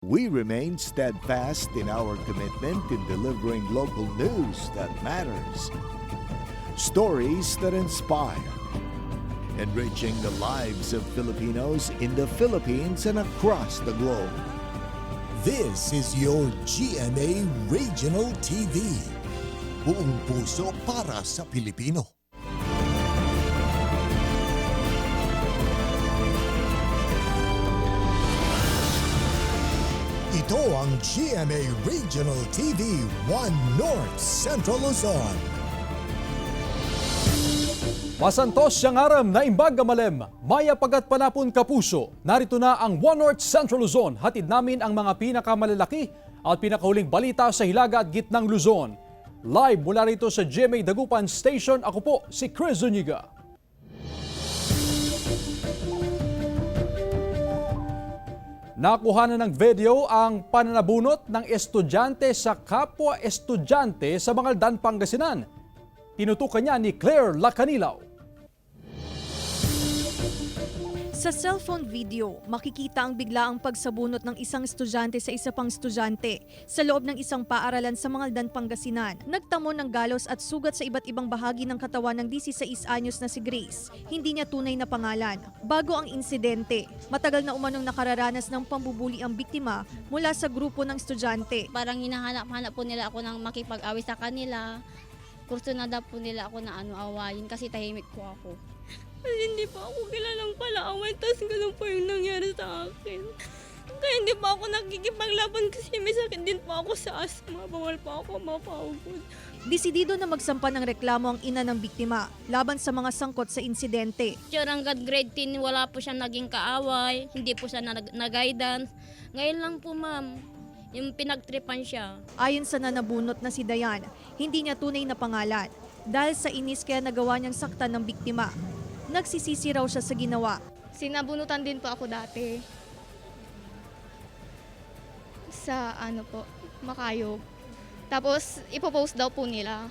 We remain steadfast in our commitment in delivering local news that matters. Stories that inspire. Enriching the lives of Filipinos in the Philippines and across the globe. This is your GMA Regional TV. Buong puso para sa Pilipino. Ito ang GMA Regional TV 1 North Central Luzon. Masantos siyang aram na imbag malem, maya pagat panapon kapuso. Narito na ang One North Central Luzon. Hatid namin ang mga pinakamalalaki at pinakahuling balita sa Hilaga at Gitnang Luzon. Live mula rito sa GMA Dagupan Station, ako po si Chris Zuniga. Nakuha na ng video ang pananabunot ng estudyante sa kapwa-estudyante sa Bangaldan, Pangasinan. Tinutukan niya ni Claire Lacanilaw. Sa cellphone video, makikita ang biglaang pagsabunot ng isang estudyante sa isa pang estudyante sa loob ng isang paaralan sa Mangaldan, Pangasinan. Nagtamo ng galos at sugat sa iba't ibang bahagi ng katawan ng 16 anyos na si Grace. Hindi niya tunay na pangalan. Bago ang insidente, matagal na umanong nakararanas ng pambubuli ang biktima mula sa grupo ng estudyante. Parang hinahanap-hanap po nila ako ng makipag-away sa kanila. Kurso na daw po nila ako na awayin kasi tahimik po ako. Kasi hindi pa ako kilalang pala-away, tapos ganun po yung nangyari sa akin. Kaya hindi pa ako nakikipaglaban kasi may sakit din po ako sa asma. Bawal pa ako mapagod. Desidido na magsampa ng reklamo ang ina ng biktima laban sa mga sangkot sa insidente. Hanggang grade 10, wala po siya naging kaaway, hindi po siya nag-guidance. Ngayon lang po ma'am, yung pinagtripan siya. Ayon sa nanabunot na si Dayan, hindi niya tunay na pangalan. Dahil sa inis kaya nagawa niyang saktan ng biktima. Nagsisisi raw siya sa ginawa. Sinabunutan din po ako dati. Sa Makayog. Tapos ipopost daw po nila.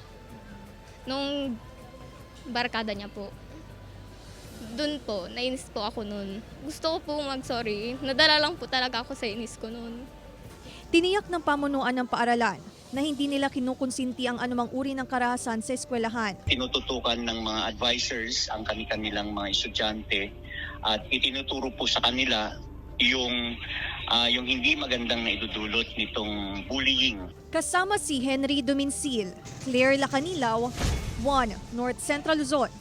Nung barkada niya po. Doon po, nainis po ako noon. Gusto ko po mag-sorry. Nadala lang po talaga ako sa inis ko noon. Tiniyak ng pamunuan ng paaralan na hindi nila kinukonsinti ang anumang uri ng karahasan sa eskwelahan. Tinututukan ng mga advisors ang kanilang mga estudyante at itinuturo po sa kanila yung hindi magandang naidudulot nitong bullying. Kasama si Henry Dominsil, Claire Lacanilaw, 1 North Central Luzon.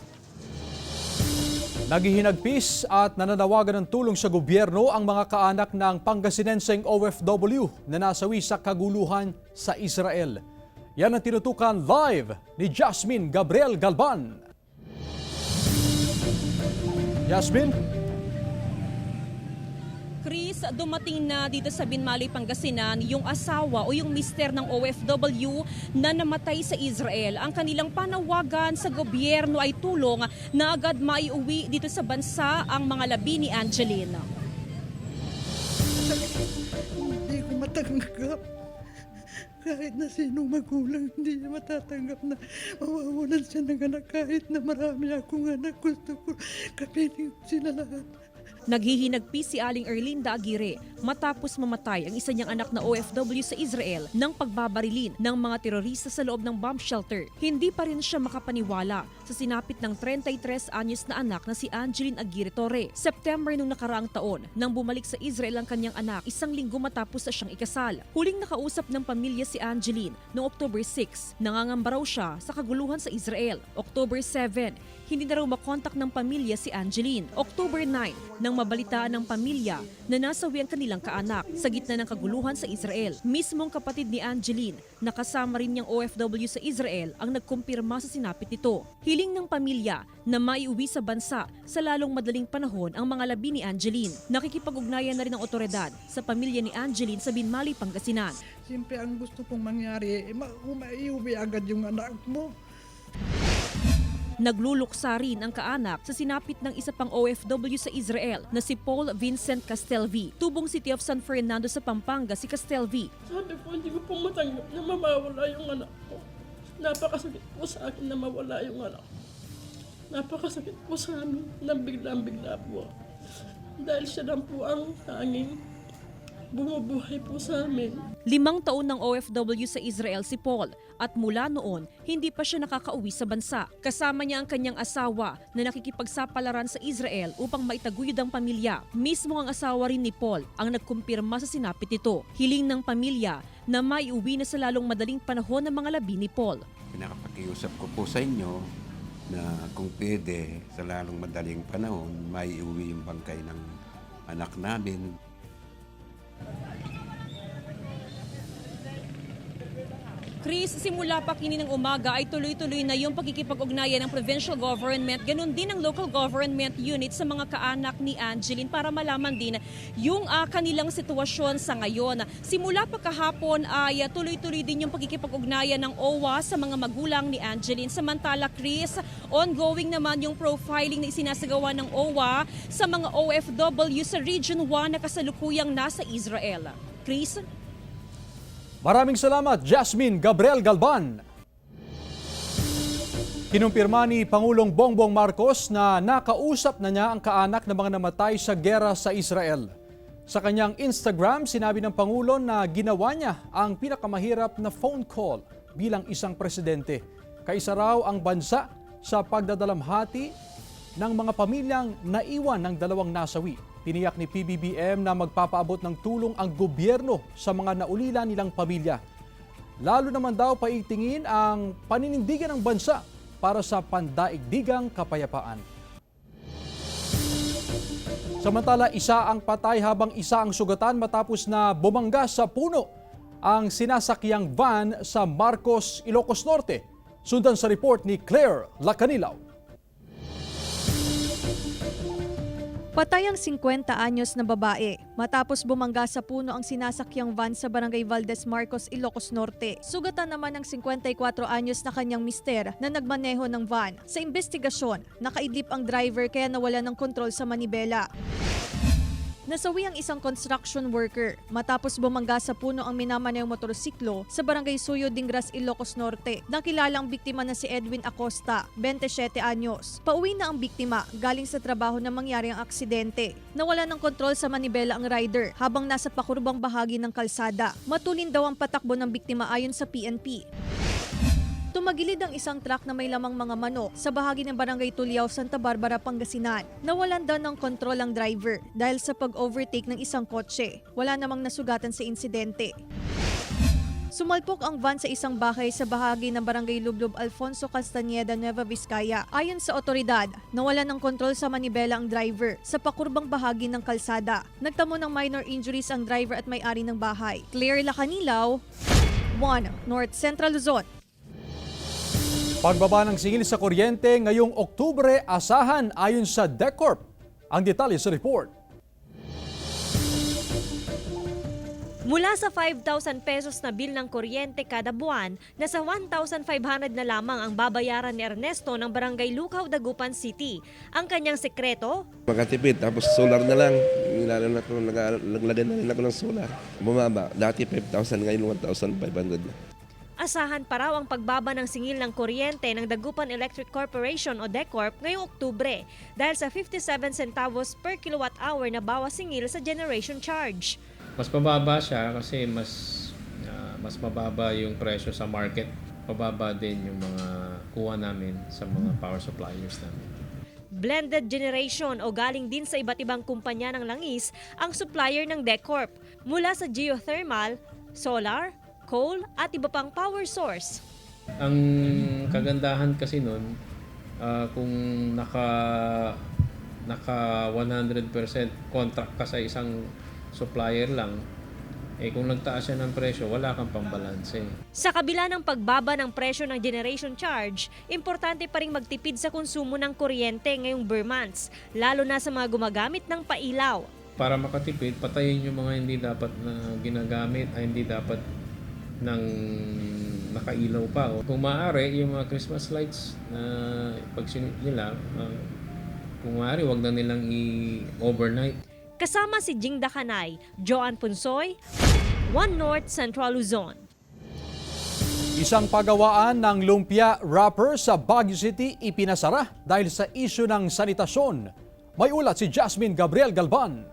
Naghihinagpis at nananawagan ng tulong sa gobyerno ang mga kaanak ng Pangasinenseng OFW na nasawi sa kaguluhan sa Israel. Yan ang tinutukan live ni Jasmine Gabriel Galban. Jasmine? Chris, dumating na dito sa Binmali, Pangasinan yung asawa o yung mister ng OFW na namatay sa Israel. Ang kanilang panawagan sa gobyerno ay tulong na agad maiuwi dito sa bansa ang mga labi ni Angeline. Hindi ko matanggap. Kahit na sino magulang, hindi niya matatanggap na mawawalan siya ng anak. Kahit na marami akong anak, gusto ko kapiling sila lahat. Naghihinagpis si Aling Erlinda Aguirre matapos mamatay ang isa niyang anak na OFW sa Israel ng pagbabarilin ng mga terorista sa loob ng bomb shelter. Hindi pa rin siya makapaniwala sa sinapit ng 33 anyos na anak na si Angeline Aguirre Torre. September nung nakaraang taon nang bumalik sa Israel ang kanyang anak, 1 linggo matapos na siyang ikasal. Huling nakausap ng pamilya si Angeline noong October 6, nangangamba raw siya sa kaguluhan sa Israel. October 7, hindi na raw makontak ng pamilya si Angeline. October 9, nang mabalitaan ng pamilya na nasawi ang kanilang kaanak sa gitna ng kaguluhan sa Israel. Mismong kapatid ni Angeline, na kasama rin niyang OFW sa Israel, ang nagkumpirma sa sinapit nito. Hiling ng pamilya na maiuwi sa bansa sa lalong madaling panahon ang mga labi ni Angeline. Nakikipag-ugnayan na rin ang otoridad sa pamilya ni Angeline sa Binmali, Pangasinan. Siyempre ang gusto kong mangyari, maiuwi agad yung anak mo. Nagluluksa rin ang kaanak sa sinapit ng isa pang OFW sa Israel na si Paul Vincent Castelvi. Tubong City of San Fernando sa Pampanga si Castelvi. Sabi ko, hindi ko po matanggap na mawawala yung anak ko. Napakasakit po sa akin na mawala yung anak ko. Napakasakit po sa amin na biglang-bigla po. Dahil siya lang po ang tanging bumubuhay po sa amin. 5 taon ng OFW sa Israel si Paul at mula noon, hindi pa siya nakakauwi sa bansa. Kasama niya ang kanyang asawa na nakikipagsapalaran sa Israel upang maitaguyod ang pamilya. Mismo ang asawa rin ni Paul ang nagkumpirma sa sinapit nito. Hiling ng pamilya na maiuwi na sa lalong madaling panahon ng mga labi ni Paul. Pinakapakiusap ko po sa inyo na kung pwede sa lalong madaling panahon, maiuwi yung bangkay ng anak namin. Chris, simula pa kini ng umaga ay tuloy-tuloy na yung pagkikipag-ugnayan ng provincial government, ganun din ang local government unit sa mga kaanak ni Angeline para malaman din yung kanilang sitwasyon sa ngayon. Simula pa kahapon ay tuloy-tuloy din yung pagkikipag-ugnayan ng OWA sa mga magulang ni Angeline. Samantala, Chris, ongoing naman yung profiling na isinasagawa ng OWA sa mga OFW sa Region 1 na kasalukuyang nasa Israel. Chris? Maraming salamat, Jasmine Gabriel Galban. Kinumpirma ni Pangulong Bongbong Marcos na nakausap na niya ang kaanak ng mga namatay sa gera sa Israel. Sa kanyang Instagram, sinabi ng Pangulo na ginawa niya ang pinakamahirap na phone call bilang isang presidente. Kaisa raw ang bansa sa pagdadalamhati ng mga pamilyang naiwan ng 2 nasawi. Tiniyak ni PBBM na magpapaabot ng tulong ang gobyerno sa mga naulila nilang pamilya. Lalo naman daw paitingin ang paninindigan ng bansa para sa pandaigdigang kapayapaan. Samantala, isa ang patay habang isa ang sugatan matapos na bumangga sa puno ang sinasakyang van sa Marcos, Ilocos Norte. Sundan sa report ni Claire Lacanilaw. Patay ang 50 anyos na babae matapos bumangga sa puno ang sinasakyang van sa Barangay Valdez Marcos, Ilocos Norte. Sugatan naman ang 54 anyos na kanyang mister na nagmaneho ng van. Sa investigasyon, nakaidlip ang driver kaya nawala ng kontrol sa manibela. Nasawi ang isang construction worker matapos bumangga sa puno ang minamanehong motorsiklo sa Barangay Suyo, Dingras, Ilocos Norte. Nakilalang biktima na si Edwin Acosta, 27 anyos. Pauwi na ang biktima galing sa trabaho na mangyari ang aksidente. Nawala ng kontrol sa manibela ang rider habang nasa pakurbang bahagi ng kalsada. Matulin daw ang patakbo ng biktima ayon sa PNP. Tumagilid ang isang truck na may lamang mga manok sa bahagi ng Barangay Tuliao, Santa Barbara, Pangasinan. Nawalan daw ng kontrol ang driver dahil sa pag-overtake ng isang kotse. Wala namang nasugatan sa insidente. Sumalpok ang van sa isang bahay sa bahagi ng Barangay Lublob, Alfonso Castañeda, Nueva Vizcaya. Ayon sa otoridad, nawalan ng kontrol sa manibela ang driver sa pakurbang bahagi ng kalsada. Nagtamo ng minor injuries ang driver at may-ari ng bahay. Claire Lacanilaw, 1 North Central Luzon. Pagbaba ng singil sa kuryente ngayong Oktubre, asahan ayon sa DECORP. Ang detalye sa report. Mula sa 5,000 pesos na bill ng kuryente kada buwan, nasa 1,500 na lamang ang babayaran ni Ernesto ng Barangay Lucaw, Dagupan City. Ang kanyang sekreto? Makatipid, tapos solar na lang. Naglagay na rin ako ng solar. Bumaba, dati 5,000, ngayon 1,500 na. Asahan pa raw ang pagbaba ng singil ng kuryente ng Dagupan Electric Corporation o DECORP ngayong Oktubre dahil sa 57 centavos per kilowatt hour na bawas singil sa generation charge. Mas mababa siya kasi mas mababa yung presyo sa market. Mababa din yung mga kuha namin sa mga power suppliers namin. Blended generation o galing din sa iba't ibang kumpanya ng langis ang supplier ng DECORP mula sa geothermal, solar, coal at iba pang power source. Ang kagandahan kasi nun, kung naka 100% contract ka sa isang supplier lang, kung nagtaas siya ng presyo, wala kang pambalanse. Sa kabila ng pagbaba ng presyo ng generation charge, importante pa rin magtipid sa konsumo ng kuryente ngayong bare months, lalo na sa mga gumagamit ng pailaw. Para makatipid, patayin yung mga hindi dapat na ginagamit ay hindi dapat ng nakailaw pa. Kung maaari, yung mga Christmas lights na pag sinit nila, kung maaari, wag na nilang i-overnight. Kasama si Jing Dakanay, Joan Punsoy, 1 North Central Luzon. Isang pagawaan ng lumpia wrapper sa Baguio City ipinasara dahil sa isyu ng sanitasyon. May ulat si Jasmine Gabriel Galban.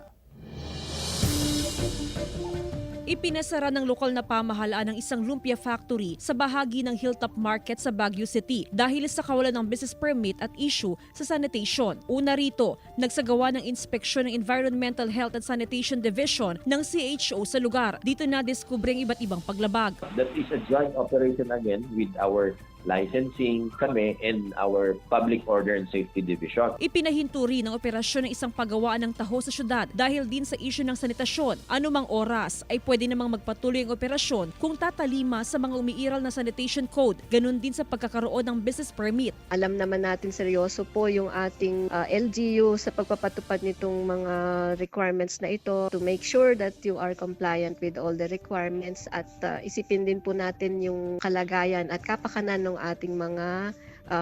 Ipinasara ng lokal na pamahalaan ng isang lumpia factory sa bahagi ng Hilltop Market sa Baguio City dahil sa kawalan ng business permit at issue sa sanitation. Una rito, nagsagawa ng inspeksyon ng Environmental Health and Sanitation Division ng CHO sa lugar. Dito na diskubre ang iba't ibang paglabag. That is a joint operation again with our licensing kami and our Public Order and Safety Division. Ipinahinto rin ang operasyon ng isang paggawaan ng taho sa syudad dahil din sa issue ng sanitasyon. Anumang oras ay pwede namang magpatuloy ang operasyon kung tatalima sa mga umiiral na sanitation code. Ganun din sa pagkakaroon ng business permit. Alam naman natin seryoso po yung ating LGU sa pagpapatupad nitong mga requirements na ito to make sure that you are compliant with all the requirements at isipin din po natin yung kalagayan at kapakanan ng ating mga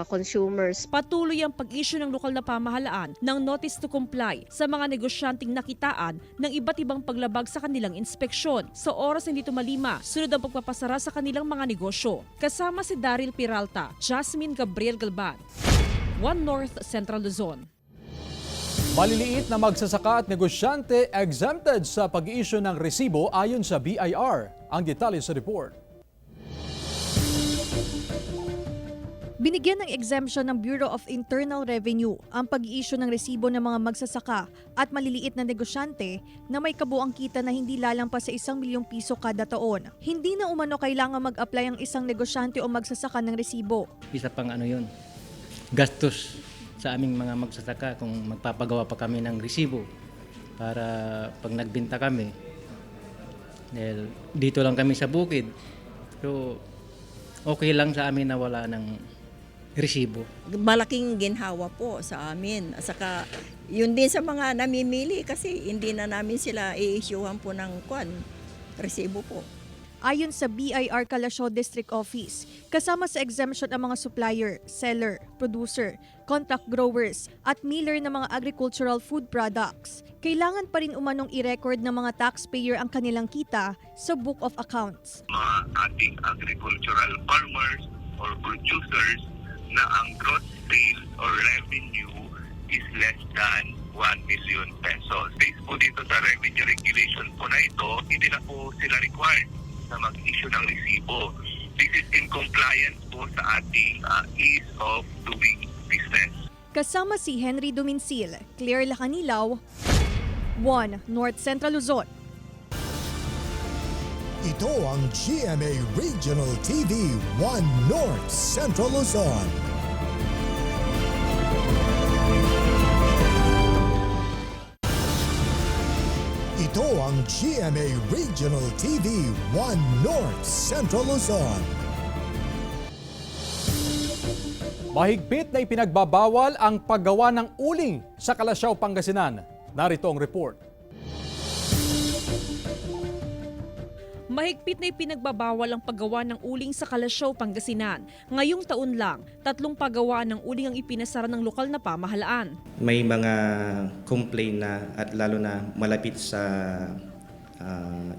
consumers. Patuloy ang pag-issue ng lokal na pamahalaan ng notice to comply sa mga negosyanteng nakitaan ng iba't ibang paglabag sa kanilang inspeksyon. Sa oras na hindi tumalima, sunod ang pagpapasara sa kanilang mga negosyo. Kasama si Daryl Peralta, Jasmine Gabriel Galban, One North Central Luzon. Maliliit na magsasaka at negosyante exempted sa pag-i-issue ng resibo ayon sa BIR. Ang detalye sa report. Binigyan ng exemption ng Bureau of Internal Revenue ang pag-i-issue ng resibo ng mga magsasaka at maliliit na negosyante na may kabuang kita na hindi lalampas sa 1 milyong piso kada taon. Hindi na umano kailangan mag-apply ang isang negosyante o magsasaka ng resibo. Isa pang ano gastos sa aming mga magsasaka kung magpapagawa pa kami ng resibo para pag nagbenta kami. Dahil dito lang kami sa bukid. So okay lang sa amin na wala ng resibo. Malaking ginhawa po sa amin. Saka yun din sa mga namimili kasi hindi na namin sila i-issuehan po ng resibo po. Ayon sa BIR Calasiao District Office, kasama sa exemption ang mga supplier, seller, producer, contract growers at miller ng mga agricultural food products. Kailangan pa rin umanong i-record ng mga taxpayer ang kanilang kita sa Book of Accounts. Mga ating agricultural farmers or producers na ang gross sales or revenue is less than 1 million pesos. Based po dito sa revenue regulation po na ito, hindi na po sila required na mag-issue ng resibo. This is in compliance po sa ating ease of doing business. Kasama si Henry Duminsil, Claire Lacanilaw, One North Central Luzon. Ito ang GMA Regional TV 1 North Central Luzon. Ito ang GMA Regional TV 1 North Central Luzon. Mahigpit na ipinagbabawal ang paggawa ng uling sa Calasiao, Pangasinan. Narito ang report. Mahigpit na ipinagbabawal ang paggawa ng uling sa Calasiao, Pangasinan. Ngayong taon lang, 3 paggawaan ng uling ang ipinasara ng lokal na pamahalaan. May mga complaint na at lalo na malapit sa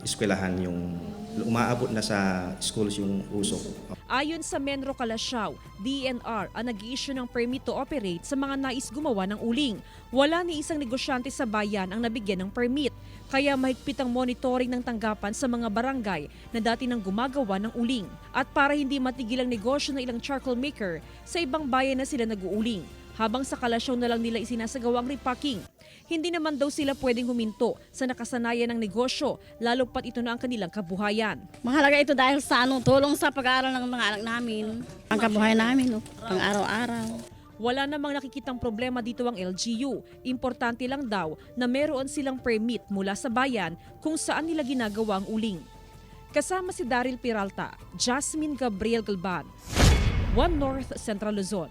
eskwelahan yung umaabot na sa schools yung usok. Ayon sa Menro Calasiao, DNR ang nag-i-issue ng permit to operate sa mga nais gumawa ng uling. Wala ni isang negosyante sa bayan ang nabigyan ng permit. Kaya mahigpit ang monitoring ng tanggapan sa mga barangay na dati nang gumagawa ng uling. At para hindi matigil ang negosyo ng ilang charcoal maker, sa ibang bayan na sila nag-uuling. Habang sa Calasiao na lang nila isinasagawa ang repacking. Hindi naman daw sila pwedeng huminto sa nakasanayan ng negosyo, lalo pat ito na ang kanilang kabuhayan. Mahalaga ito dahil sa tulong sa pag-aaral ng mga anak namin. Ang kabuhayan namin, pang araw-araw. Wala namang nakikitang problema dito ang LGU. Importante lang daw na meron silang permit mula sa bayan kung saan nila ginagawa ang uling. Kasama si Daryl Peralta, Jasmine Gabriel Galban, One North Central Luzon.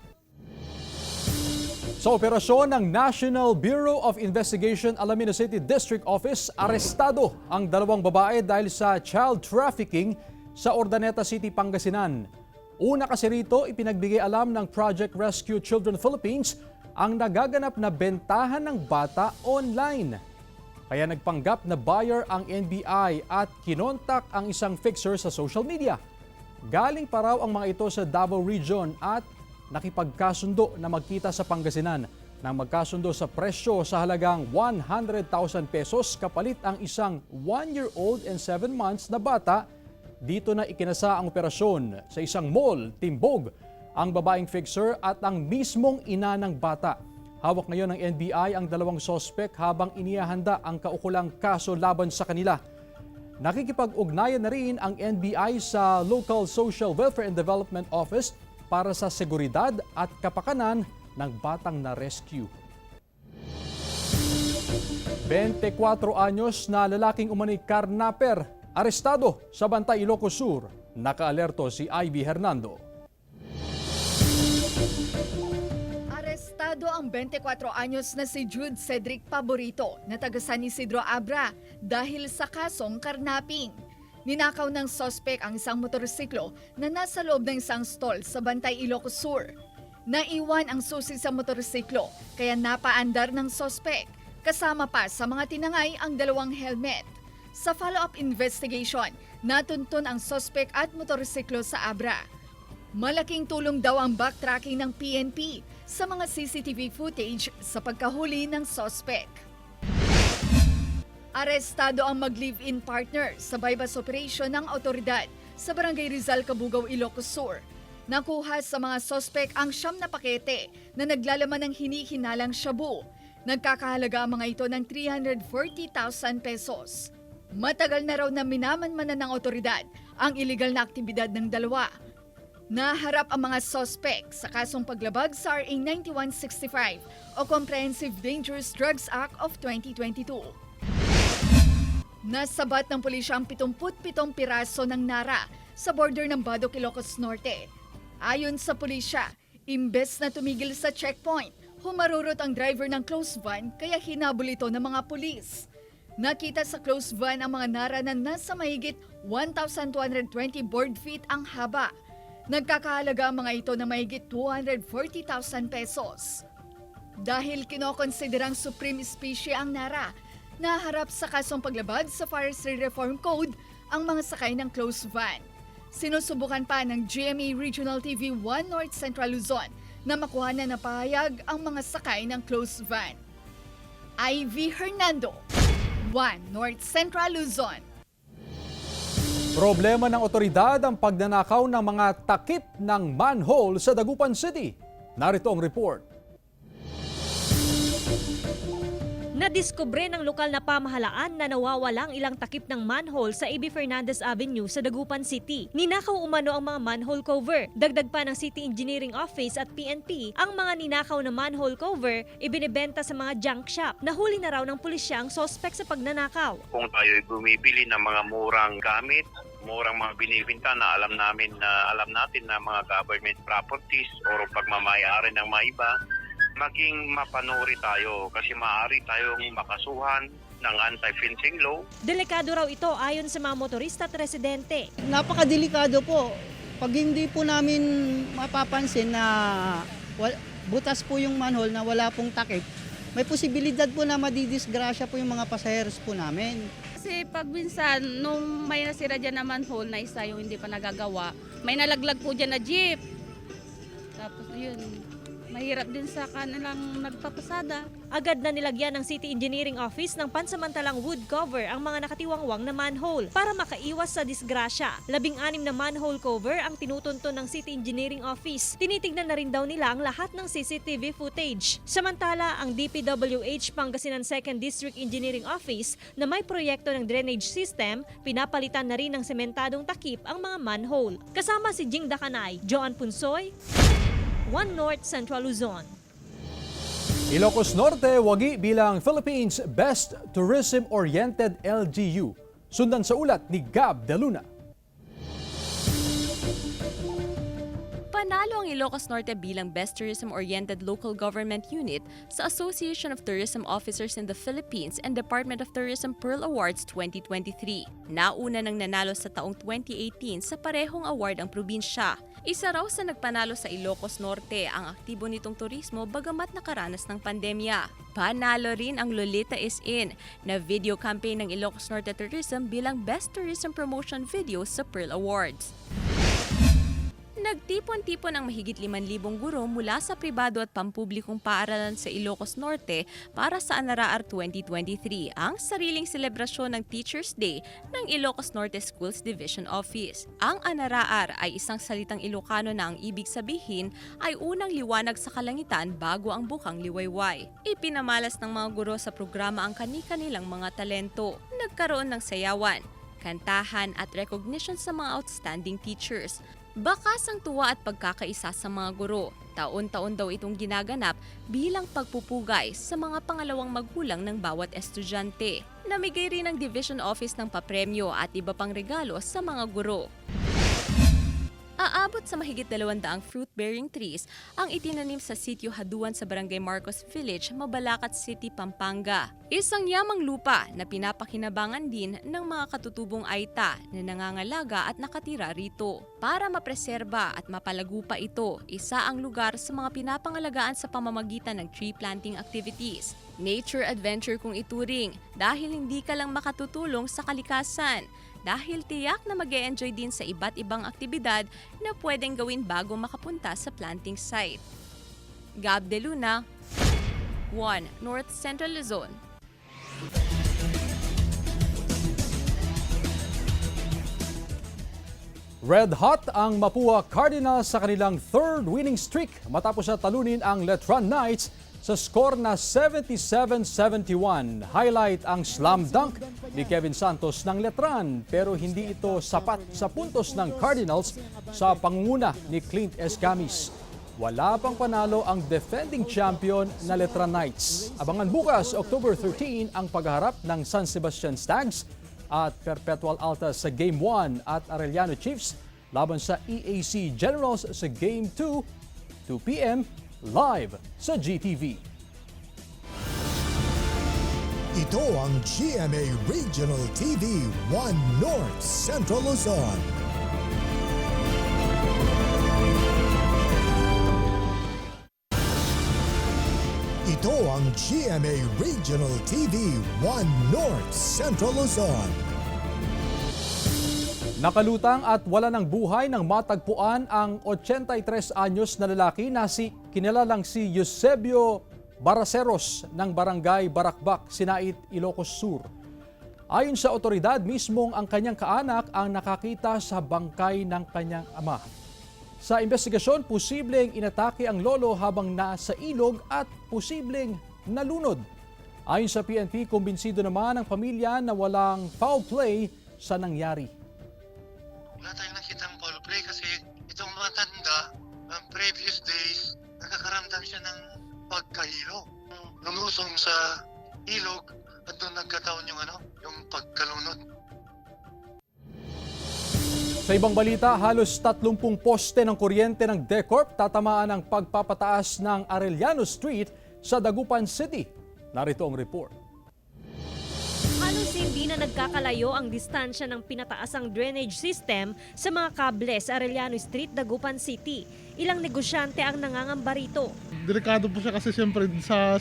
Sa operasyon ng National Bureau of Investigation Alamino City District Office, arestado ang 2 babae dahil sa child trafficking sa Urdaneta City, Pangasinan. Una kasi rito, ipinagbigay alam ng Project Rescue Children Philippines ang nagaganap na bentahan ng bata online. Kaya nagpanggap na buyer ang NBI at kinontak ang isang fixer sa social media. Galing pa raw ang mga ito sa Davao Region at nakipagkasundo na magkita sa Pangasinan. nang magkasundo sa presyo sa halagang 100,000 pesos kapalit ang isang 1-year-old and 7 months na bata. Dito na ikinasa ang operasyon sa isang mall, Timbog, ang babaeng fixer at ang mismong ina ng bata. Hawak ngayon ng NBI ang dalawang sospek habang inihahanda ang kaukulang kaso laban sa kanila. Nakikipag-ugnayan na rin ang NBI sa Local Social Welfare and Development Office para sa seguridad at kapakanan ng batang na-rescue. 24 anyos na lalaking umano'y karnaper, arestado sa Bantay, Ilocos Sur. Nakaalerto si Ivy Hernando. Arestado ang 24 anyos na si Jude Cedric Paborito na taga San Isidro Abra dahil sa kasong karnaping. Ninakaw ng sospek ang isang motorsiklo na nasa loob ng isang stall sa Bantay, Ilocos Sur. Naiwan ang susi sa motorsiklo kaya napaandar ng sospek. Kasama pa sa mga tinangay ang dalawang helmet. Sa follow-up investigation, natuntun ang sospek at motorsiklo sa Abra. Malaking tulong daw ang backtracking ng PNP sa mga CCTV footage sa pagkahuli ng sospek. Arestado ang mag-live-in partner sa bypass operation ng otoridad sa Barangay Rizal, Cabugao, Ilocos Sur. Nakuha sa mga sospek ang 9 na pakete na naglalaman ng hinihinalang shabu. Nagkakahalaga ang mga ito ng 340,000 pesos. Matagal na raw na minamanmanan ng otoridad ang iligal na aktibidad ng dalawa. Naharap ang mga sospek sa kasong paglabag sa RA 9165 o Comprehensive Dangerous Drugs Act of 2022. Nasabat ng pulisya ang 77 piraso ng nara sa border ng Badok, Ilocos Norte. Ayon sa pulisya, imbes na tumigil sa checkpoint, humarurot ang driver ng close van kaya hinabol ito ng mga pulis. Nakita sa close van ang mga nara na nasa mahigit 1,220 board feet ang haba. Nagkakahalaga ang mga ito na mahigit 240,000 pesos. Dahil kinokonsiderang supreme species ang nara, naharap sa kasong paglabag sa Forestry Reform Code ang mga sakay ng close van. Sinusubukan pa ng GMA Regional TV 1 North Central Luzon na makuha na napahayag ang mga sakay ng close van. Ivy Hernando, 1 North Central Luzon. Problema ng otoridad ang pagnanakaw ng mga takip ng manhole sa Dagupan City. Narito ang report. Nadiskubre ng lokal na pamahalaan na nawawalang ilang takip ng manhole sa A.B. Fernandez Avenue sa Dagupan City. Ninakaw umano ang mga manhole cover. Dagdag pa ng City Engineering Office at PNP, ang mga ninakaw na manhole cover ibinebenta sa mga junk shop. Nahuli na raw ng pulisya ang sospek sa pagnanakaw. Kung tayo ay bumibili ng mga murang gamit, murang mga binibinta na alam natin na mga government properties o pagmamayari ng mga iba, maging mapanuri tayo kasi maaari tayong makasuhan ng anti-fencing law. Delikado raw ito ayon sa mga motorista at residente. Napakadelikado po. Pag hindi po namin mapapansin na butas po yung manhole na wala pong takip, may posibilidad po na madidisgrasya po yung mga pasaheros po namin. Kasi pag minsan, nung may nasira dyan na manhole na isa yung hindi pa nagagawa, may nalaglag po dyan na jeep. Tapos yun, mahirap din sa kanilang nagpapasada. Agad na nilagyan ng City Engineering Office ng pansamantalang wood cover ang mga nakatiwangwang na manhole para makaiwas sa disgrasya. 16 na manhole cover ang tinutunton ng City Engineering Office. Tinitignan na rin daw nila ang lahat ng CCTV footage. Samantala, ang DPWH Pangasinan 2nd District Engineering Office na may proyekto ng drainage system, pinapalitan na rin ng sementadong takip ang mga manhole. Kasama si Jing Dakanay, Joan Punsoy, 1 North Central Luzon. Ilocos Norte wagi bilang Philippines Best Tourism-Oriented LGU. Sundan sa ulat ni Gab De Luna. Panalo ang Ilocos Norte bilang Best Tourism-Oriented Local Government Unit sa Association of Tourism Officers in the Philippines and Department of Tourism Pearl Awards 2023. Nauna nang nanalo sa taong 2018 sa parehong award ang probinsya. Isa raw sa nagpanalo sa Ilocos Norte ang aktibo nitong turismo bagamat nakaranas ng pandemya. Panalo rin ang Lolita is In na video campaign ng Ilocos Norte Tourism bilang Best Tourism Promotion Video sa Pearl Awards. Nagtipon-tipon ang mahigit 5,000 guro mula sa pribado at pampublikong paaralan sa Ilocos Norte para sa ANARAAR 2023, ang sariling selebrasyon ng Teachers Day ng Ilocos Norte Schools Division Office. Ang ANARAAR ay isang salitang Ilocano na ang ibig sabihin ay unang liwanag sa kalangitan bago ang bukang liwayway. Ipinamalas ng mga guro sa programa ang kani-kanilang mga talento. Nagkaroon ng sayawan, kantahan at recognition sa mga outstanding teachers. Bakas ang tuwa at pagkakaisa sa mga guro. Taon-taon daw itong ginaganap bilang pagpupugay sa mga pangalawang magulang ng bawat estudyante. Namigay rin ang Division Office ng papremyo at iba pang regalo sa mga guro. Aabot sa mahigit 200 fruit-bearing trees ang itinanim sa sitio Haduan sa Barangay Marcos Village, Mabalacat City, Pampanga. Isang yamang lupa na pinapakinabangan din ng mga katutubong Aita na nangangalaga at nakatira rito. Para mapreserba at mapalago pa ito, isa ang lugar sa mga pinapangalagaan sa pamamagitan ng tree planting activities. Nature adventure kung ituring dahil hindi ka lang makatutulong sa kalikasan, dahil tiyak na mag-e-enjoy din sa iba't ibang aktibidad na pwedeng gawin bago makapunta sa planting site. Gab De Luna, 1 North Central Luzon. Red hot ang Mapua Cardinals sa kanilang third winning streak matapos na talunin ang Letran Knights sa score na 77-71. Highlight ang slam dunk ni Kevin Santos ng Letran, pero hindi ito sapat sa puntos ng Cardinals sa pangunguna ni Clint Escamis. Wala pang panalo ang defending champion na Letran Knights. Abangan bukas, October 13, ang pagharap ng San Sebastian Stags at Perpetual Altas sa Game 1 at Arellano Chiefs laban sa EAC Generals sa Game 2, 2 p.m. live sa GTV. Ito ang GMA Regional TV 1 North Central Luzon. Ito ang GMA Regional TV 1 North Central Luzon. Nakalutang at wala ng buhay nang matagpuan ang 83 anyos na lalaki na kinilalang si Eusebio Baraceros ng Barangay Barakbak, Sinait, Ilocos Sur. Ayon sa otoridad, mismong ang kanyang kaanak ang nakakita sa bangkay ng kanyang ama. Sa investigasyon, posibleng inatake ang lolo habang nasa ilog at posibleng nalunod. Ayon sa PNP, kumbinsido naman ang pamilya na walang foul play sa nangyari. Wala tayong nakitang foul play kasi itong matanda ng previous days, nakakaramdam siya ng pagkahilo. Lumusong sa ilog at doon nagkataon yung pagkalunod. Sa ibang balita, halos 30 poste ng kuryente ng DECORP tatamaan ang pagpapataas ng Arellano Street sa Dagupan City. Narito ang report. Halos hindi na nagkakalayo ang distansya ng pinataasang drainage system sa mga kable sa Arellano Street, Dagupan City. Ilang negosyante ang nangangamba rito. Delikado po siya kasi siyempre sa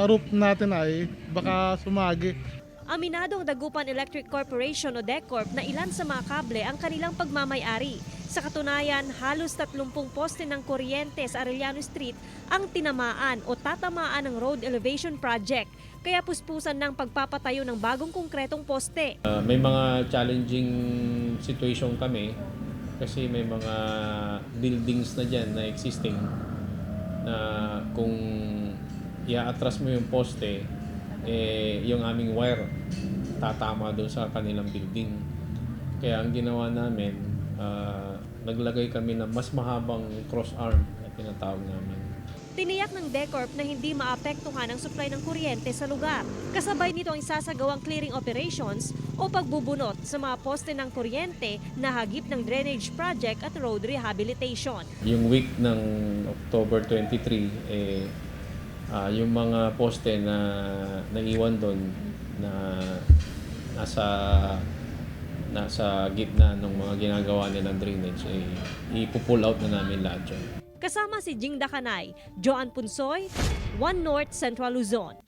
roof natin ay baka sumagi. Aminadong Dagupan Electric Corporation o DECORP na ilan sa mga kable ang kanilang pagmamay-ari. Sa katunayan, halos 30 poste ng kuryente sa Arellano Street ang tinamaan o tatamaan ng road elevation project. Kaya puspusan ng pagpapatayo ng bagong konkretong poste. May mga challenging situation kami kasi may mga buildings na dyan na existing na kung i-atras mo yung poste, yung aming wire tatama doon sa kanilang building. Kaya ang ginawa namin, naglagay kami ng mas mahabang cross arm na tinatawag namin. Tiniyak ng DECORP na hindi maapektuhan ang supply ng kuryente sa lugar. Kasabay nito ang isasagawang clearing operations o pagbubunot sa mga poste ng kuryente na hagip ng drainage project at road rehabilitation. Yung week ng October 23, yung mga poste na naiwan doon na nasa gitna ng mga ginagawa nilang drainage, ipupull out na namin lahat yun. Kasama si Jing Dakanay, Joan Punsoy, 1 North Central Luzon.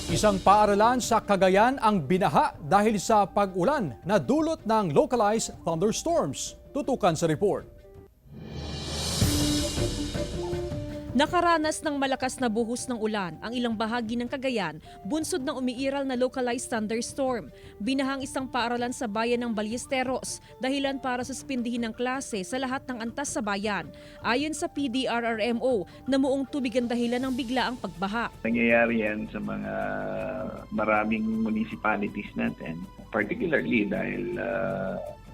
Isang paaralan sa Cagayan ang binaha dahil sa pag-ulan na dulot ng localized thunderstorms. Tutukan sa report. Nakaranas ng malakas na buhos ng ulan ang ilang bahagi ng Cagayan, bunsod ng umiiral na localized thunderstorm. Binahang isang paaralan sa bayan ng Ballesteros, dahilan para suspindihin ang klase sa lahat ng antas sa bayan. Ayon sa PDRRMO, namuong tubig ang dahilan ng biglaang pagbaha. Nangyayari yan sa mga maraming municipalities natin, particularly dahil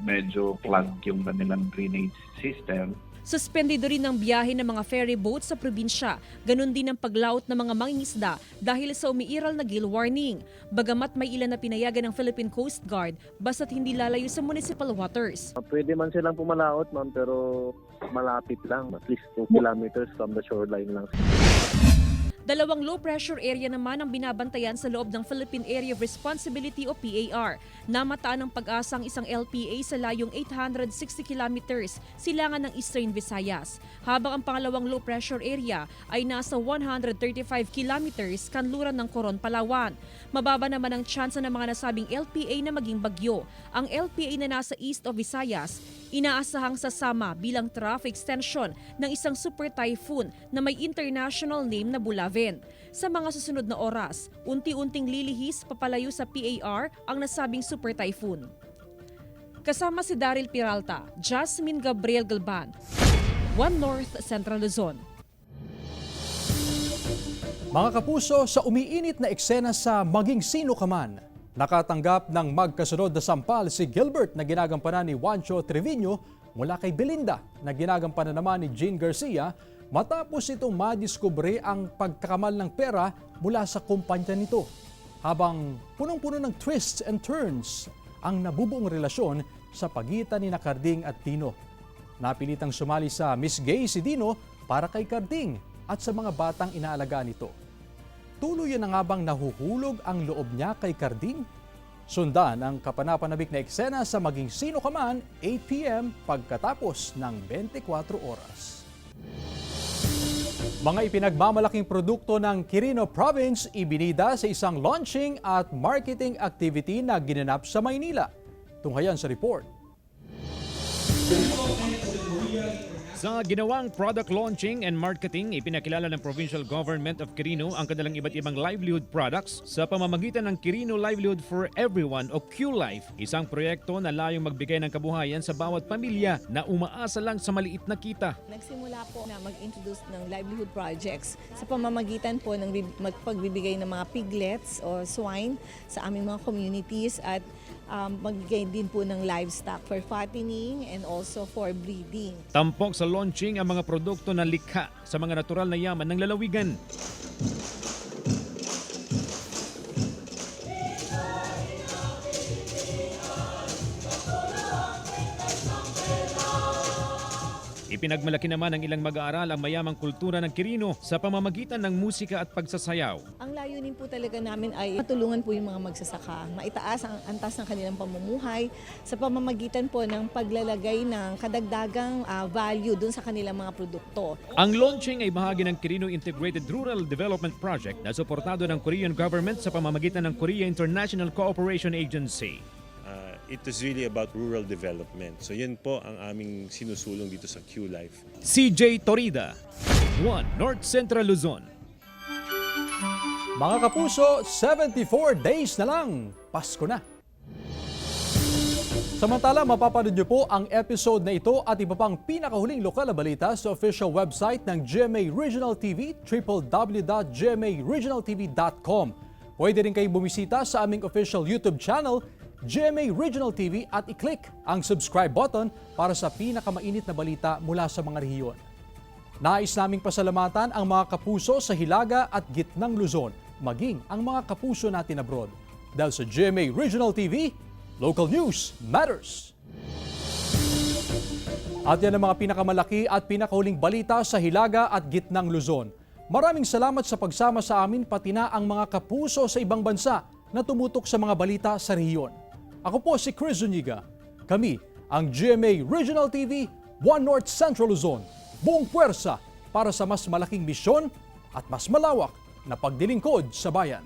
medyo plugged yung kanilang drainage system. Suspendido rin ang biyahe ng mga ferry boats sa probinsya, ganun din ang paglaot ng mga mangingisda dahil sa umiiral na gale warning. Bagamat may ilan na pinayagan ng Philippine Coast Guard, basta't hindi lalayo sa municipal waters. Pwede man silang pumalaot, ma'am, pero malapit lang, at least 2 kilometers from the shoreline lang. Dalawang low-pressure area naman ang binabantayan sa loob ng Philippine Area of Responsibility o PAR. Namataan ng pag-asa ang isang LPA sa layong 860 kilometers silangan ng Eastern Visayas, habang ang pangalawang low-pressure area ay nasa 135 kilometers kanluran ng Coron, Palawan. Mababa naman ang tsansa ng mga nasabing LPA na maging bagyo. Ang LPA na nasa east of Visayas, inaasahang sasama bilang trough extension ng isang super typhoon na may international name na Bulaven. Sa mga susunod na oras, unti-unting lilihis papalayo sa PAR ang nasabing super typhoon. Kasama si Daryl Peralta, Jasmine Gabriel Galban, One North Central Luzon. Mga kapuso, sa umiinit na eksena sa Maging Sino Ka Man, nakatanggap ng magkasunod na sampal si Gilbert na ginagampanan ni Juancho Trevino mula kay Belinda na ginagampanan naman ni Jean Garcia matapos itong madiskubre ang pagkakamal ng pera mula sa kumpanya nito. Habang punong-puno ng twists and turns ang nabubuong relasyon sa pagitan ni Carding at Dino. Napilitang sumali sa Miss Gay si Dino para kay Carding at sa mga batang inaalagaan nito. Tuluyan na nga bang nahuhulog ang loob niya kay Carding? Sundan ang kapanapanabik na eksena sa Maging Sino Ka Man, 8 p.m. pagkatapos ng 24 oras. Mga ipinagmamalaking produkto ng Quirino Province ibinida sa isang launching at marketing activity na ginanap sa Maynila. Tunghayan sa report. Sa ginawang product launching and marketing, ipinakilala ng Provincial Government of Quirino ang kanilang iba't ibang livelihood products sa pamamagitan ng Quirino Livelihood for Everyone o Q-Life, isang proyekto na layong magbigay ng kabuhayan sa bawat pamilya na umaasa lang sa maliit na kita. Nagsimula po na mag-introduce ng livelihood projects sa pamamagitan po ng pagbibigay ng mga piglets o swine sa aming mga communities at magbigay din po ng livestock for fattening and also for breeding. Tampok sa launching ang mga produkto na likha sa mga natural na yaman ng lalawigan. Ipinagmalaki naman ng ilang mag-aaral ang mayamang kultura ng Quirino sa pamamagitan ng musika at pagsasayaw. Ang layunin po talaga namin ay matulungan po yung mga magsasaka, maitaas ang antas ng kanilang pamumuhay sa pamamagitan po ng paglalagay ng kadagdagang value dun sa kanilang mga produkto. Ang launching ay bahagi ng Quirino Integrated Rural Development Project na suportado ng Korean government sa pamamagitan ng Korea International Cooperation Agency. It is really about rural development. So yun po ang aming sinusulong dito sa Q-Life. CJ Torida, One North Central Luzon. Mga kapuso, 74 days na lang, Pasko na. Samantala, mapapanood niyo po ang episode na ito at iba pang pinakahuling lokal na balita sa official website ng GMA Regional TV, www.gmaregionaltv.com. Pwede rin kayong bumisita sa aming official YouTube channel, GMA Regional TV, at i-click ang subscribe button para sa pinakamainit na balita mula sa mga rehiyon. Nais naming pasalamatan ang mga kapuso sa Hilaga at Gitnang Luzon, maging ang mga kapuso natin abroad. Dahil sa GMA Regional TV, local news matters. At yan ang mga pinakamalaki at pinakahuling balita sa Hilaga at Gitnang Luzon. Maraming salamat sa pagsama sa amin, pati na ang mga kapuso sa ibang bansa na tumutok sa mga balita sa rehiyon. Ako po si Chris Zuniga. Kami ang GMA Regional TV, One North Central Luzon. Buong puwersa para sa mas malaking misyon at mas malawak na pagdilingkod sa bayan.